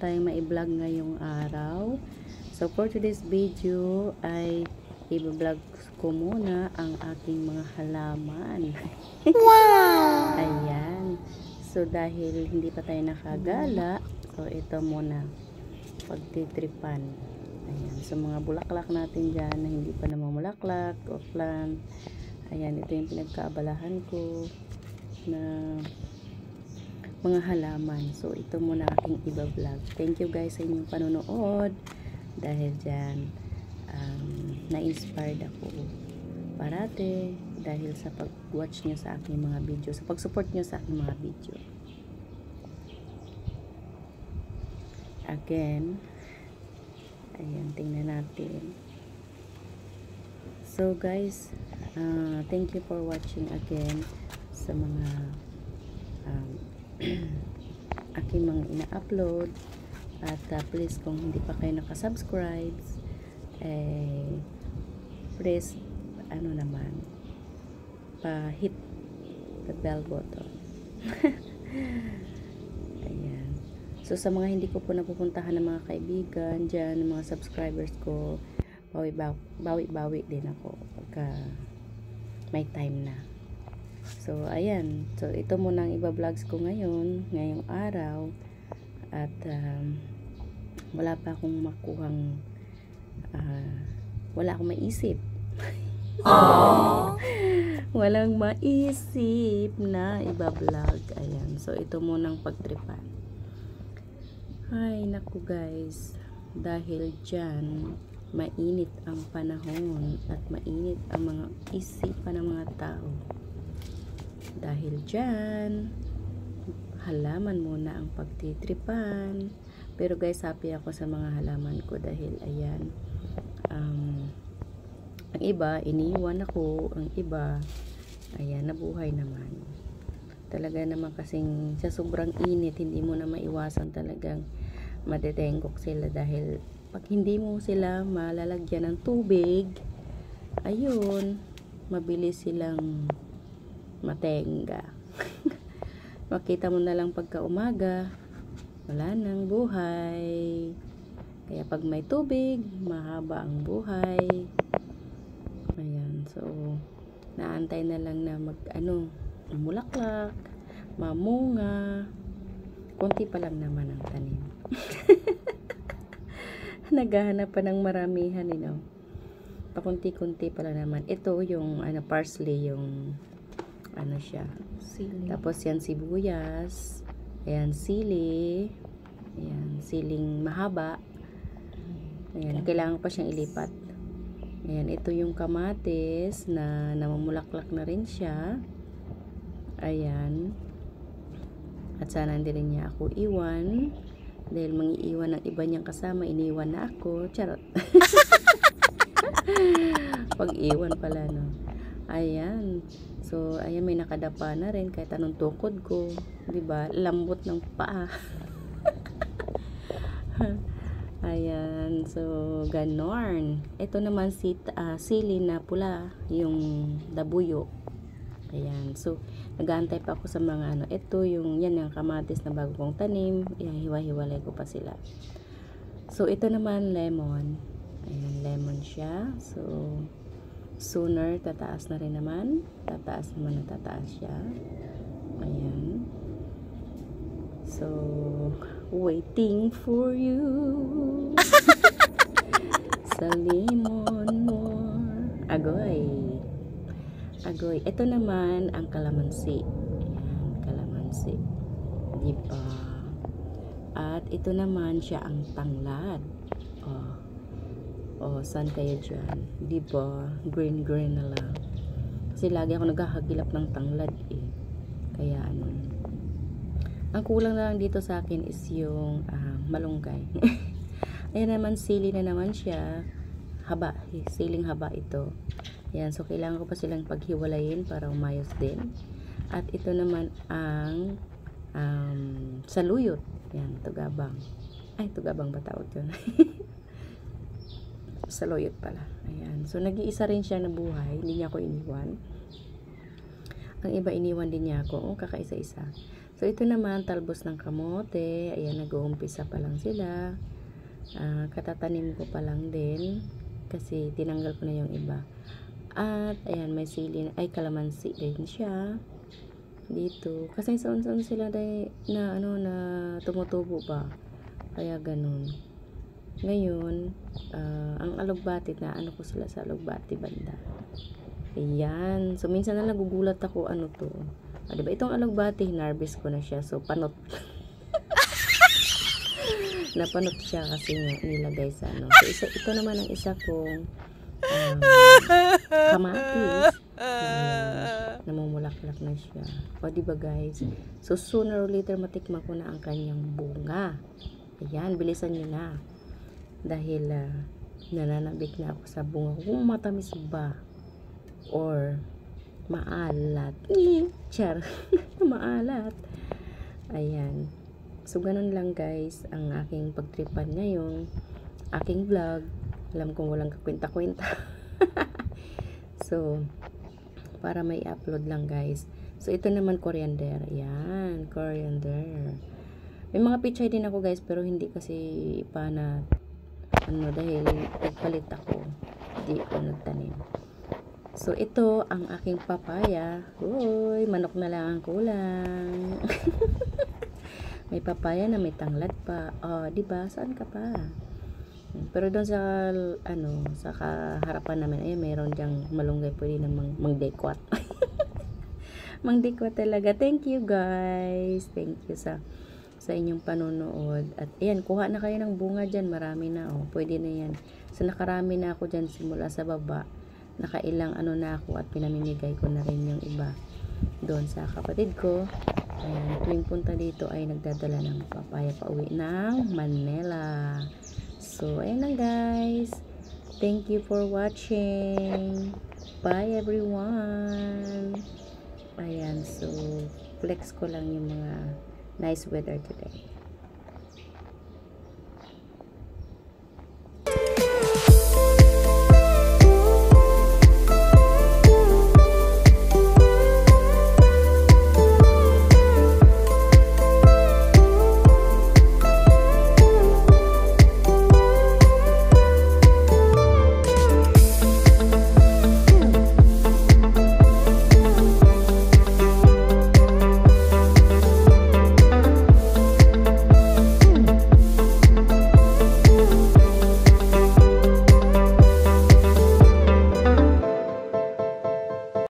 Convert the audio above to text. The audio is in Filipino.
tayong ma-vlog ngayong araw. So for today's video ay i-vlog ko muna ang aking mga halaman. Wow! Ayan. So dahil hindi pa tayo nakagala, so ito muna pagtitripan. Ayan. So mga bulaklak natin dyan na hindi pa namamulaklak o plant. Ayan, ito yung pinagkaabalahan ko na mga halaman. So ito muna aking iba-vlog. Thank you guys sa inyong panonood. Dahil dyan na-inspired ako parate dahil sa pag-watch nyo sa aking mga video, sa pag-support nyo sa aking mga video. Again, ayan, tingnan natin. So guys, thank you for watching again sa mga aking mga ina-upload. At please, kung hindi pa kayo nakasubscribe, please pa-hit the bell button. Ayan. So sa mga hindi ko po napupuntahan ng mga kaibigan dyan, ng mga subscribers ko, bawi-bawi din ako pagka may time na. So ayan, so ito muna ang iba-vlogs ko ngayong araw. At wala pa akong makuhang wala akong maisip. Walang maisip na iba-vlog. Ayan, so ito munang pagtripan. Ay naku guys, dahil dyan mainit ang panahon at mainit ang mga isipan ng mga tao. Dahil dyan, halaman muna ang pagtitripan. Pero guys, happy ako sa mga halaman ko dahil ayan, ang iba, iniwan ako. Ang iba, ayan, nabuhay naman. Talaga naman kasing sa sobrang init, hindi mo na maiwasan talagang madedengkok sila dahil pag hindi mo sila malalagyan ng tubig, ayun, mabilis silang matenga. Makita mo na lang pagka umaga, wala nang buhay. Kaya pag may tubig, mahaba ang buhay. Ayan, so naantay na lang na mulaklak, mamunga. Konti pa lang naman ang tanim. Naghahanap pa ng maramihan, pakunti-kunti pa lang naman. Ito yung parsley, yung siya. Sili. Tapos yan sibuyas. Ayan, sili. Ayan, siling mahaba. Ayan, kailangan pa siyang ilipat. Ayan, ito yung kamatis na namumulaklak na rin siya. Ayan. At sana hindi rin niya ako iwan. Dahil mangiiwan ng iba niyang kasama, iniwan na ako. Charot. Pag-iwan pala, no. Ayan. So, ayan, may nakadapa na rin kahit anong tukod ko. Diba? Lambot ng paa. Ayan. So, ganon. Ito naman sili na pula. Yung dabuyo. Ayan. So, nag-aantay pa ako sa mga ito yung kamatis na bago kong tanim. Ayan, hiwa-hiwalay ko pa sila. So, ito naman lemon. Ayan, lemon siya. So, sooner, tataas na rin naman. Tataas naman na tataas siya. Ayan. So, waiting for you. Sa lemon more. Agoy. Agoy. Ito naman ang kalamansi. Ayan, kalamansi. Diba? At ito naman siya ang tanglad. Saan kayo dyan? Diba? Green na lang. Kasi lagi ako naghahagilap ng tanglad Kaya ang kulang na lang dito sa akin is yung malunggay. Ayan naman, sili na naman siya. Haba. Siling haba ito. Ayan. So, kailangan ko pa silang paghiwalayin para umayos din. At ito naman ang saluyot. Ayan. Tugabang. Ay, tugabang ba tawag yun? Saluyot pala. Ayan. So, nag-iisa rin siya na buhay. Hindi niya ako iniwan. Ang iba iniwan din niya ako. Kakaisa-isa. So, ito naman, talbos ng kamote. Ayan, nag-uumpisa pa lang sila. Katatanim ko pa lang din. Kasi, tinanggal ko na yung iba. At, ayan, may sili, kalamansi din siya. Dito. Kasi, saan sila na tumutubo ba? Kaya, ganun. Ngayon, ang alugbati na, ko sila sa alugbati banda. Ayan. So, minsan na nagugulat ako, to. Diba? Itong alugbati, hinarvest ko na siya. So, panot. Napanot siya kasi nilagay sa So, ito naman ang isa kong kamatis. Namumulaklak na siya. O, diba guys? So, sooner or later, matikman ko na ang kanyang bunga. Ayan, bilisan nyo na. Dahil, nananabik na ako sa bunga. Kung matamis ba? Or, maalat. Char. Maalat. Ayan. So, ganun lang guys, ang aking pagtripan ngayon. Aking vlog. Alam kong walang kakwenta-kwenta. So, para may upload lang guys. So, ito naman coriander. Ayan, coriander. May mga pichay din ako guys, pero hindi kasi pa na, dahil nagpalit ako. Hindi ako nagtanim. So, ito ang aking papaya. Uy, manok na lang ang kulang. May papaya na may tanglad pa. Oh, diba? Saan ka pa? Pero doon sa, sa harapan namin, mayroon diyang malunggay, pwede namang mangdekwat. Mangdekwat talaga. Thank you, guys. Thank you sa inyong panonood. At, ayan, kuha na kayo ng bunga dyan. Marami na, pwede na yan. So, nakarami na ako dyan simula sa baba. Nakailang na ako at pinamimigay ko na rin yung iba doon sa kapatid ko. Ayan, tuwing punta dito ay nagdadala ng papaya pa uwi ng Manila. So, ayan lang guys. Thank you for watching. Bye everyone. Ayan, so flex ko lang yung mga nice weather today.